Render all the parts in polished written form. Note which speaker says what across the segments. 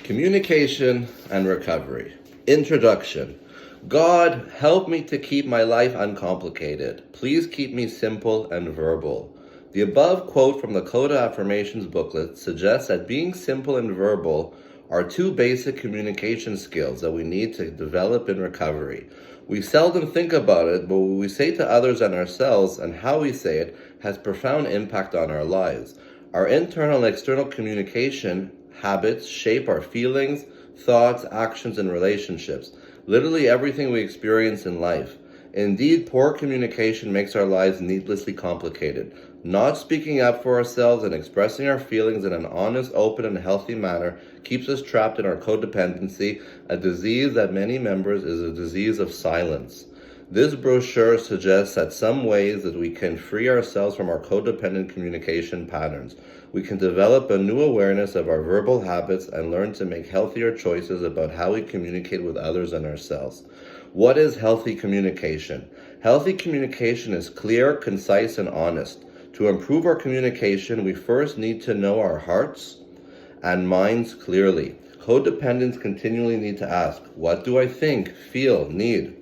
Speaker 1: Communication and recovery. Introduction. God, help me to keep my life uncomplicated. Please keep me simple and verbal. The above quote from the Code of Affirmations booklet suggests that being simple and verbal are two basic communication skills that we need to develop in recovery. We seldom think about it, but what we say to others and ourselves and how we say it has profound impact on our lives. Our internal and external communication habits shape our feelings, thoughts, actions, and relationships. Literally everything we experience in life. Indeed, poor communication makes our lives needlessly complicated. Not speaking up for ourselves and expressing our feelings in an honest, open, and healthy manner keeps us trapped in our codependency, a disease that many members is a disease of silence. This brochure suggests that some ways that we can free ourselves from our codependent communication patterns. We can develop a new awareness of our verbal habits and learn to make healthier choices about how we communicate with others and ourselves. What is healthy communication? Healthy communication is clear, concise, and honest. To improve our communication, we first need to know our hearts and minds clearly. Codependents continually need to ask, what do I think, feel, need?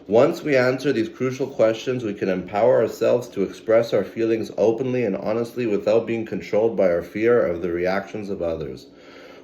Speaker 1: Once we answer these crucial questions, we can empower ourselves to express our feelings openly and honestly without being controlled by our fear of the reactions of others.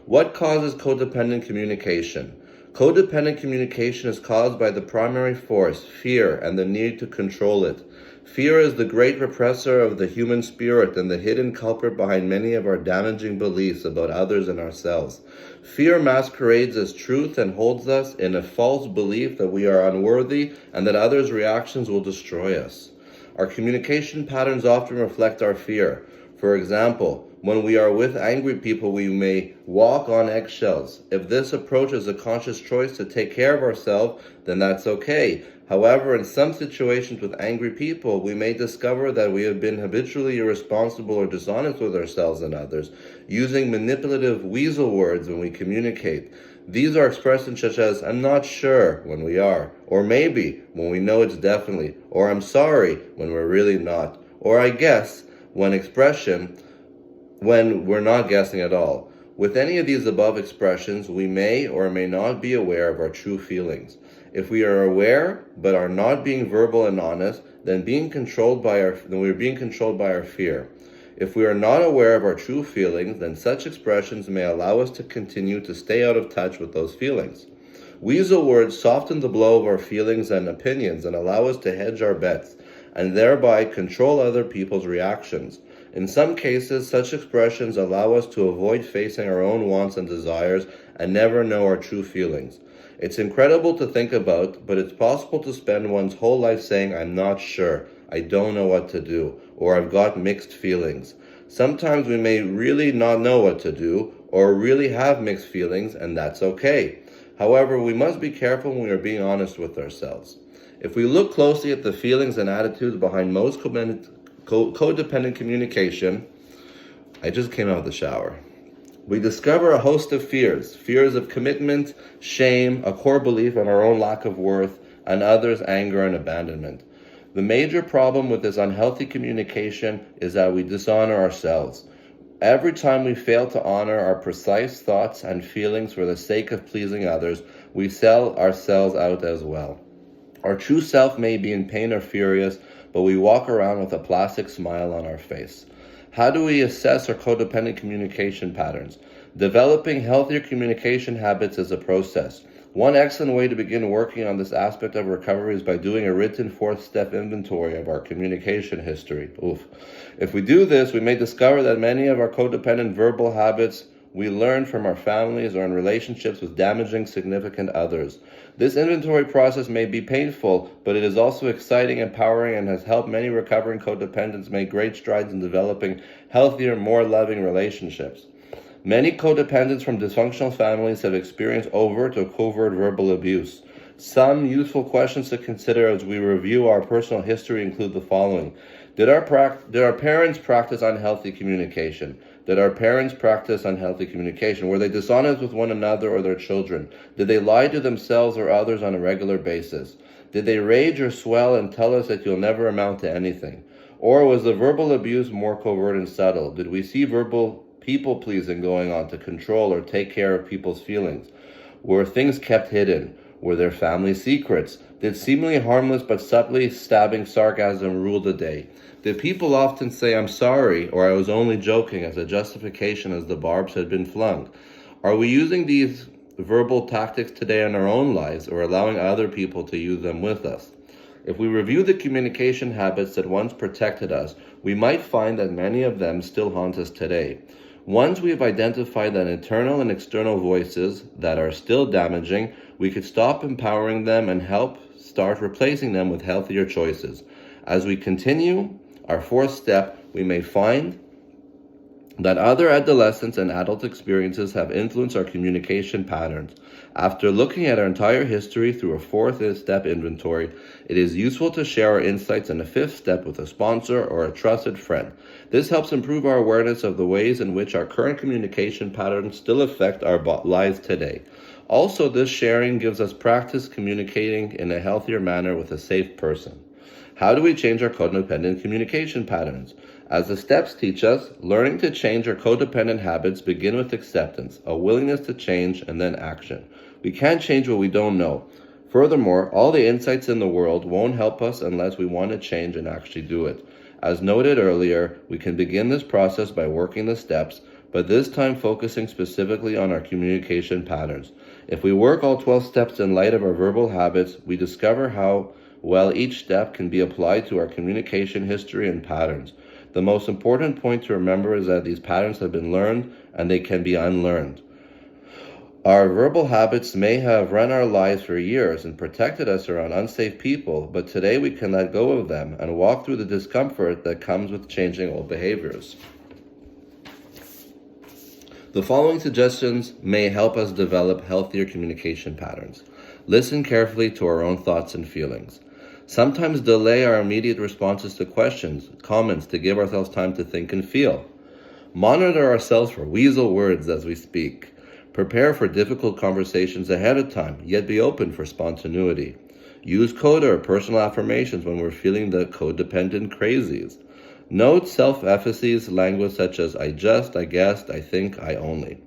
Speaker 1: What causes codependent communication? Codependent communication is caused by the primary force, fear, and the need to control it. Fear is the great repressor of the human spirit and the hidden culprit behind many of our damaging beliefs about others and ourselves. Fear masquerades as truth and holds us in a false belief that we are unworthy and that others' reactions will destroy us. Our communication patterns often reflect our fear. For example, when we are with angry people, we may walk on eggshells. If this approach is a conscious choice to take care of ourselves, then that's okay. However, in some situations with angry people, we may discover that we have been habitually irresponsible or dishonest with ourselves and others, using manipulative weasel words when we communicate. These are expressions such as, I'm not sure, when we are, or maybe, when we know it's definitely, or I'm sorry, when we're really not, or I guess, when we're not guessing at all. With any of these above expressions, we may or may not be aware of our true feelings. If we are aware but are not being verbal and honest, then we're being controlled by our fear. If we are not aware of our true feelings, then such expressions may allow us to continue to stay out of touch with those feelings. Weasel words soften the blow of our feelings and opinions and allow us to hedge our bets and thereby control other people's reactions. In some cases, such expressions allow us to avoid facing our own wants and desires and never know our true feelings. It's incredible to think about, but it's possible to spend one's whole life saying, I'm not sure, I don't know what to do, or I've got mixed feelings. Sometimes we may really not know what to do, or really have mixed feelings, and that's okay. However, we must be careful when we are being honest with ourselves. If we look closely at the feelings and attitudes behind most codependent communication, I just came out of the shower. We discover a host of fears of commitment, shame, a core belief in our own lack of worth, and others' anger and abandonment. The major problem with this unhealthy communication is that we dishonor ourselves. Every time we fail to honor our precise thoughts and feelings for the sake of pleasing others, we sell ourselves out as well. Our true self may be in pain or furious, but we walk around with a plastic smile on our face. How do we assess our codependent communication patterns? Developing healthier communication habits is a process. One excellent way to begin working on this aspect of recovery is by doing a written fourth-step inventory of our communication history. If we do this, we may discover that many of our codependent verbal habits we learn from our families or in relationships with damaging significant others. This inventory process may be painful, but it is also exciting, empowering, and has helped many recovering codependents make great strides in developing healthier, more loving relationships. Many codependents from dysfunctional families have experienced overt or covert verbal abuse. Some useful questions to consider as we review our personal history include the following. Did our parents practice unhealthy communication? Did our parents practice unhealthy communication? Were they dishonest with one another or their children? Did they lie to themselves or others on a regular basis? Did they rage or swell and tell us that you'll never amount to anything? Or was the verbal abuse more covert and subtle? Did we see verbal people-pleasing going on to control or take care of people's feelings? Were things kept hidden? Were there family secrets? Did seemingly harmless but subtly stabbing sarcasm rule the day? Did people often say, "I'm sorry," or "I was only joking," as a justification as the barbs had been flung? Are we using these verbal tactics today in our own lives, or allowing other people to use them with us? If we review the communication habits that once protected us, we might find that many of them still haunt us today. Once we have identified that internal and external voices that are still damaging, we could stop empowering them and help start replacing them with healthier choices. As we continue our fourth step, we may find that other adolescents and adult experiences have influenced our communication patterns. After looking at our entire history through a fourth step inventory, it is useful to share our insights in a fifth step with a sponsor or a trusted friend. This helps improve our awareness of the ways in which our current communication patterns still affect our lives today. Also, this sharing gives us practice communicating in a healthier manner with a safe person. How do we change our codependent communication patterns? As the steps teach us, learning to change our codependent habits begin with acceptance, a willingness to change, and then action. We can't change what we don't know. Furthermore, all the insights in the world won't help us unless we want to change and actually do it. As noted earlier, we can begin this process by working the steps, but this time focusing specifically on our communication patterns. If we work all 12 steps in light of our verbal habits, we discover how well each step can be applied to our communication history and patterns. The most important point to remember is that these patterns have been learned and they can be unlearned. Our verbal habits may have run our lives for years and protected us around unsafe people, but today we can let go of them and walk through the discomfort that comes with changing old behaviors. The following suggestions may help us develop healthier communication patterns. Listen carefully to our own thoughts and feelings. Sometimes delay our immediate responses to questions, comments, to give ourselves time to think and feel. Monitor ourselves for weasel words as we speak. Prepare for difficult conversations ahead of time, yet be open for spontaneity. Use coda or personal affirmations when we're feeling the codependent crazies. Note self-efficacies, language such as "I just," "I guessed," "I think," "I only."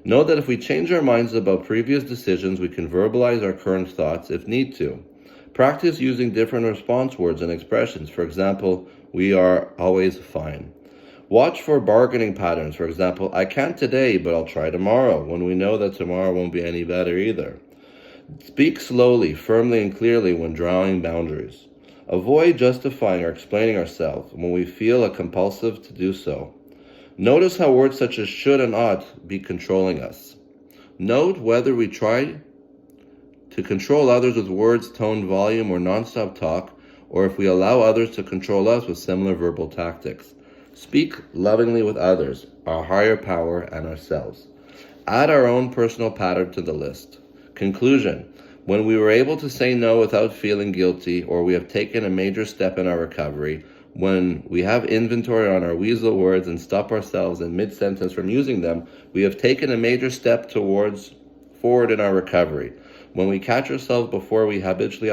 Speaker 1: Note that if we change our minds about previous decisions, we can verbalize our current thoughts if need to. Practice using different response words and expressions. For example, "We are always fine." Watch for bargaining patterns. For example, "I can't today, but I'll try tomorrow," when we know that tomorrow won't be any better either. Speak slowly, firmly, and clearly when drawing boundaries. Avoid justifying or explaining ourselves when we feel a compulsive to do so. Notice how words such as "should" and "ought" be controlling us. Note whether we try to control others with words, tone, volume, or nonstop talk, or if we allow others to control us with similar verbal tactics. Speak lovingly with others, our higher power, and ourselves. Add our own personal pattern to the list. Conclusion: when we were able to say no without feeling guilty, or we have taken a major step in our recovery, when we have inventory on our weasel words and stop ourselves in mid-sentence from using them, we have taken a major step forward in our recovery. When we catch ourselves before we habitually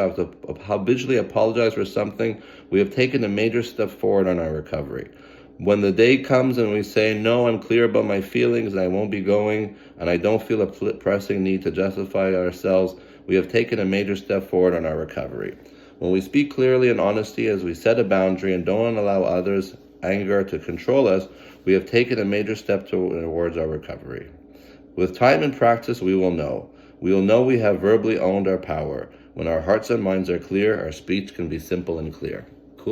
Speaker 1: apologize for something, we have taken a major step forward on our recovery. When the day comes and we say, "No, I'm clear about my feelings and I won't be going, and I don't feel a pressing need to justify ourselves," we have taken a major step forward on our recovery. When we speak clearly and honesty as we set a boundary and don't allow others' anger to control us, we have taken a major step towards our recovery. With time and practice, we will know. We will know we have verbally owned our power. When our hearts and minds are clear, our speech can be simple and clear.